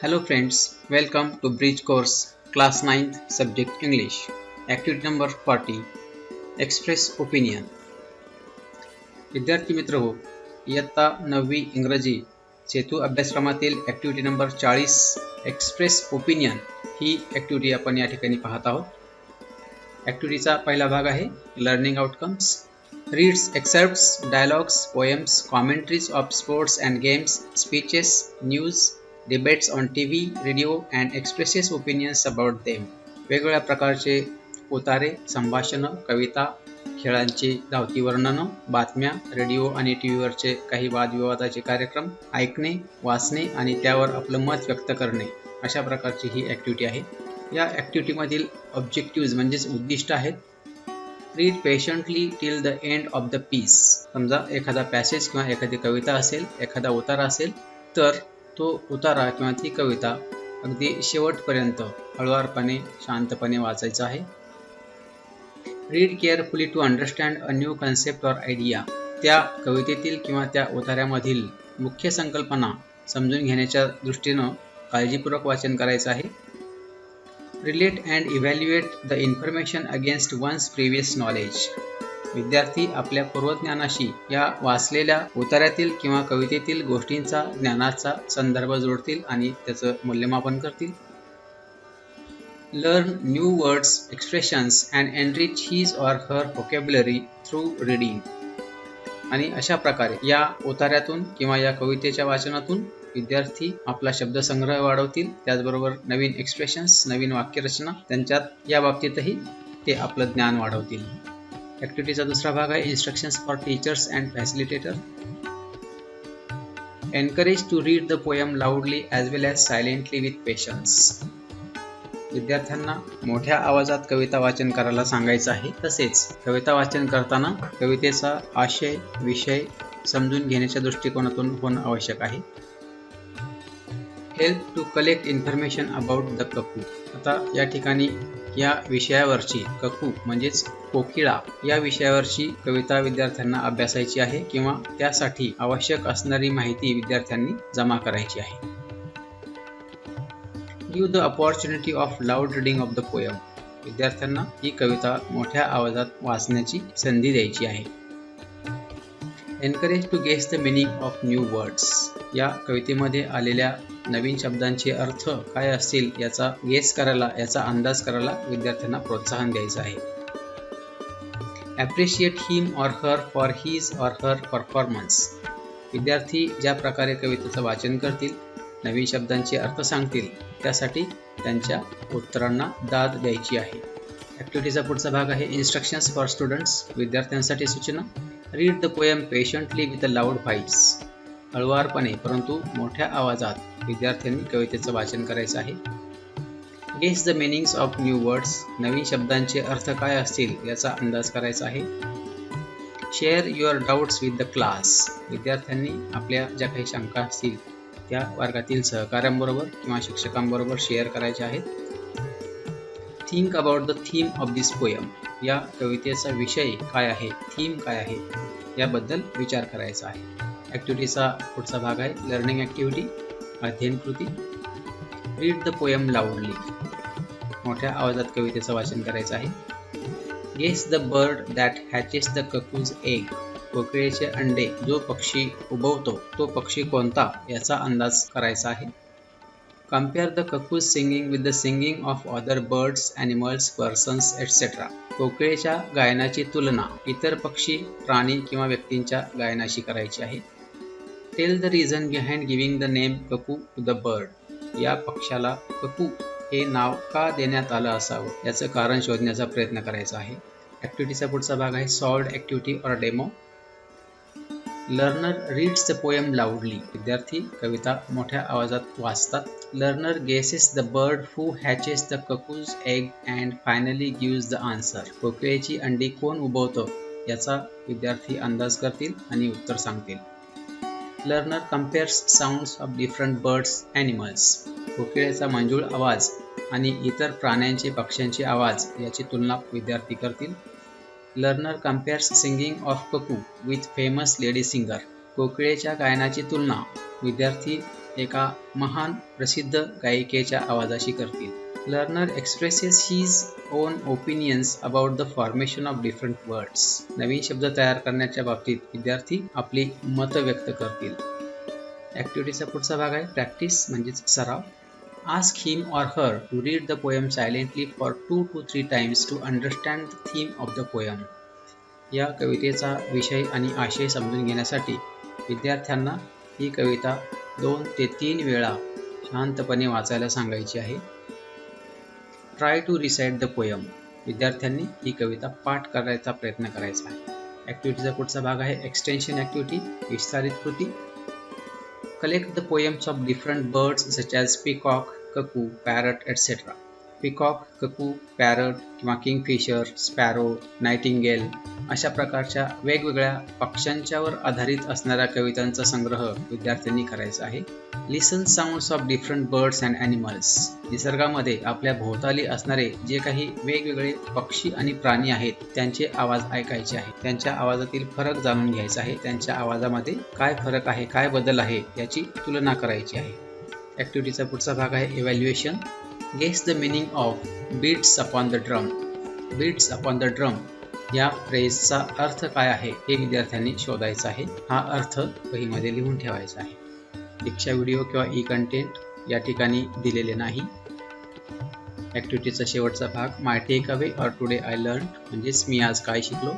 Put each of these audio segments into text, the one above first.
Hello friends, welcome to Bridge Course Class 9th Subject English. Activity number 40 Express Opinion. विद्यार्थी मित्र हो, इयत्ता 9वी इंग्रजी सेतू अभ्यासक्रमातील ॲक्टिव्हिटी नंबर 40 एक्सप्रेस ओपिनियन ही ॲक्टिव्हिटी आपण या ठिकाणी पाहत आहोत. ॲक्टिव्हिटीचा पहिला भाग आहे learning outcomes. Reads excerpts, dialogues, poems, commentaries of sports and games, speeches, news, debates on TV, radio and expresses opinions about them. वेगवेगळ्या प्रकारचे उतारे, संभाषणं, कविता, खेळांची धावती वर्णनं, बातम्या, रेडिओ आणि टीव्हीवरचे काही वादविवादाचे कार्यक्रम ऐकणे, वाचणे आणि त्यावर आपलं मत व्यक्त करणे अशा प्रकारची ही ॲक्टिव्हिटी आहे. या ॲक्टिव्हिटीमधील ऑब्जेक्टिव्ज म्हणजेच उद्दिष्ट आहेत. Read patiently till the end of the piece. समजा एखादा पॅसेज किंवा एखादी कविता असेल, एखादा उतारा असेल, तर तो उतारा किंवा ती कविता अगदी शेवटपर्यंत हळुवारपणे शांतपणे वाचायचा आहे. Read carefully to understand a new concept or idea. त्या कवितेतील किंवा त्या उतार्यामधील मुख्य संकल्पना समजून घेण्याच्या दृष्टीनं काळजीपूर्वक वाचन करायचं आहे. Relate and evaluate the information against one's previous knowledge. विद्यार्थी आपल्या पूर्वज्ञानाशी या वाचलेल्या उतार्यातील किंवा कवितेतील गोष्टींचा ज्ञानाचा संदर्भ जोडतील आणि त्याचं मूल्यमापन करतील. Learn new words, expressions and enrich his or her vocabulary through reading. आणि अशा प्रकारे या उतार्यातून किंवा या कवितेच्या वाचनातून विद्यार्थी आपला शब्दसंग्रह वाढवतील, त्याचबरोबर नवीन एक्सप्रेशन्स, नवीन वाक्यरचना त्यांच्यात या बाबतीतही ते आपलं ज्ञान वाढवतील. ॲक्टिव्हिटीचा दुसरा भाग आहे instructions for teachers and facilitator. Encourage to read the poem loudly as well as silently with patience. विद्यार्थ्यांना मोठ्या आवाजात कविता वाचन करायला सांगायचं आहे. तसेच कविता वाचन करताना कवितेचा आशय, विषय समजून घेण्याच्या दृष्टिकोनातून होणं आवश्यक आहे. Help to collect information about the cuckoo. आता या ठिकाणी या विषयावरची ककू म्हणजेच कोकिळा या विषयावरची कविता विद्यार्थ्यांना अभ्यासायची आहे किंवा त्यासाठी आवश्यक असणारी माहिती विद्यार्थ्यांनी जमा करायची आहे. Give the opportunity of loud reading of the poem. विद्यार्थ्यांना ही कविता मोठ्या आवाजात वाचण्याची संधी द्यायची आहे. Encourage to guess the meaning of new words. या कवितेमध्ये आलेल्या नवीन शब्दांचे अर्थ काय असतील याचा गेस करायला, याचा अंदाज करायला विद्यार्थ्यांना प्रोत्साहन द्यायचं आहे. Appreciate him or her for his or her performance. विद्यार्थी ज्या प्रकारे कवितेचं वाचन करतील, नवीन शब्दांचे अर्थ सांगतील, त्यासाठी त्यांच्या उत्तरांना दाद द्यायची आहे. ॲक्टिव्हिटीचा पुढचा भाग आहे इन्स्ट्रक्शन्स फॉर स्टुडंट्स. विद्यार्थ्यांसाठी सूचना. Read the poem patiently with a loud voice. हळुवारपणे परंतु मोठ्या आवाजात विद्यार्थ्यांनी कवितेचं वाचन करायचं आहे. Guess the meanings of new words. नवीन शब्दांचे अर्थ काय असतील याचा अंदाज करायचा आहे. Share your doubts with the class. विद्यार्थ्यांनी आपल्या ज्या काही शंका असतील त्या वर्गातील सहकाऱ्यांबरोबर किंवा शिक्षकांबरोबर शेअर करायच्या आहेत. Think about the theme of this poem. या कवितेचा विषय काय आहे, थीम काय आहे याबद्दल विचार करायचा आहे. ॲक्टिव्हिटीचा पुढचा भाग आहे लर्निंग ॲक्टिव्हिटी, अध्ययन कृती. Read the poem loudly. मोठ्या आवाजात कवितेचं वाचन करायचं आहे. Guess the bird that hatches the cuckoo's egg. कोकिळेचे अंडे जो पक्षी उबवतो तो पक्षी कोणता याचा अंदाज करायचा आहे. Compare the cuckoo's singing with the singing of other birds, animals, persons etcetera. कोकिळेच्या गायनाची तुलना इतर पक्षी, प्राणी किंवा व्यक्तींच्या गायनाशी करायची आहे. Tell the reason behind giving the name cuckoo to the bird. या पक्षाला ककू हे नाव का देण्यात आलं असावं याचं कारण शोधण्याचा प्रयत्न करायचा आहे. ॲक्टिव्हिटीचा पुढचा भाग आहे solved activity or demo. Learner reads the poem loudly. विद्यार्थी कविता मोठ्या आवाजात वाचतात. Learner guesses the bird who hatches the cuckoo's egg and finally gives the answer. कोकिळेची अंडी कोण उबवतं याचा विद्यार्थी अंदाज करतील आणि उत्तर सांगतील. Learner compares sounds of different birds, animals. कोकिळेचा मंजूळ आवाज आणि इतर प्राण्यांचे, पक्ष्यांचे आवाज याची तुलना विद्यार्थी करतील. Learner compares singing of cuckoo with famous lady singer. कोकिळेच्या गायनाची तुलना विद्यार्थी एका महान प्रसिद्ध गायिकेच्या आवाजाशी करतील. Learner expresses his own opinions about the formation of different words. नवीन शब्द तयार करण्याच्या बाबतीत विद्यार्थी आपली मत व्यक्त करतील. ॲक्टिव्हिटीचा पुढचा भाग आहे प्रॅक्टिस म्हणजेच सराव. Ask him or her to read the poem silently for 2 to 3 times to understand the theme of the poem. या कवितेचा विषय आणि आशय समजून घेण्यासाठी विद्यार्थ्यांना ही कविता 2 ते 3 वेळा शांतपणे वाचायला सांगायची आहे. Try to recite the poem. विद्यार्थ्यांनी ही कविता पाठ करायचा प्रयत्न करायचा आहे. ॲक्टिव्हिटीचा पुढचा भाग आहे एक्सटेन्शन ॲक्टिव्हिटी, विस्तारित कृती. Collect the poems of different birds such as peacock, cuckoo, parrot, etc. Peacock, cuckoo, parrot किंवा kingfisher, sparrow, nightingale अशा प्रकारच्या वेगवेगळ्या पक्ष्यांच्यावर आधारित असणाऱ्या कवितांचा संग्रह विद्यार्थ्यांनी करायचा आहे. Listen sounds of different birds and animals. निसर्गामध्ये आपल्या भोवताली असणारे जे काही वेगवेगळे पक्षी आणि प्राणी आहेत त्यांचे आवाज ऐकायचे आहेत. त्यांच्या आवाजातील फरक जाणून घ्यायचा आहे. त्यांच्या आवाजामध्ये काय फरक आहे, काय बदल आहे याची तुलना करायची आहे. ॲक्टिव्हिटीचा पुढचा भाग आहे evaluation. Guess the meaning of beats upon the drum. Beats upon the drum या फ्रेजचा अर्थ काय आहे हे विद्यार्थ्यांनी शोधायचा आहे. हा अर्थ वहीमध्ये लिहून ठेवायचा आहे. दीक्षा व्हिडिओ किंवा ई कंटेंट या ठिकाणी दिलेले नाही. ॲक्टिव्हिटीचा शेवटचा भाग my takeaway or today I learn म्हणजेच मी आज काय शिकलो.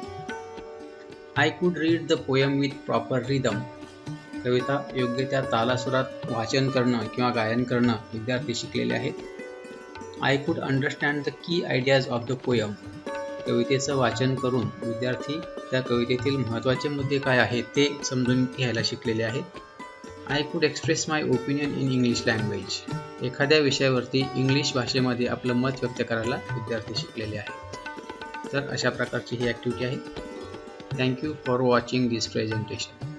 I could read the poem with proper rhythm. कविता योग्य त्या तालासुरात वाचन करणं किंवा गायन करणं विद्यार्थी शिकलेले आहेत. I could understand the key ideas of the poem. कवितेचं वाचन करून विद्यार्थी त्या कवितेतील महत्त्वाचे मुद्दे काय आहेत ते समजून घ्यायला शिकलेले आहेत. आय कुड express my opinion in English language. एखाद्या विषयावरती इंग्लिश भाषेमध्ये आपलं मत व्यक्त करायला विद्यार्थी शिकलेले आहेत. तर अशा प्रकारची ही ॲक्टिव्हिटी आहे. Thank you for watching this presentation.